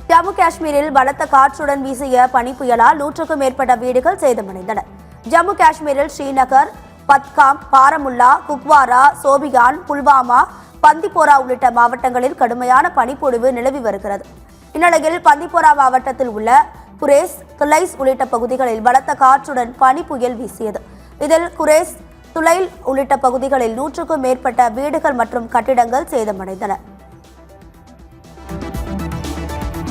ஜம்மு காஷ்மீரில் பலத்த காற்றுடன் வீசிய பனி புயலால் 100க்கும் மேற்பட்ட வீடுகள் சேதமடைந்தன. ஜம்மு காஷ்மீரில் ஸ்ரீநகர், பத்காம், பாரமுல்லா, குப்வாரா, சோபியான், புல்வாமா, பந்திப்போரா உள்ளிட்ட மாவட்டங்களில் கடுமையான பனிப்பொழிவு நிலவி வருகிறது. இந்நிலையில் பந்திப்போரா மாவட்டத்தில் உள்ள குரேஸ், துலைஸ் உள்ளிட்ட பகுதிகளில் பலத்த காற்றுடன் பனி புயல் வீசியது. இதில் குரேஸ், துலைல் உள்ளிட்ட பகுதிகளில் 100க்கும் மேற்பட்ட வீடுகள் மற்றும் கட்டிடங்கள் சேதமடைந்தன.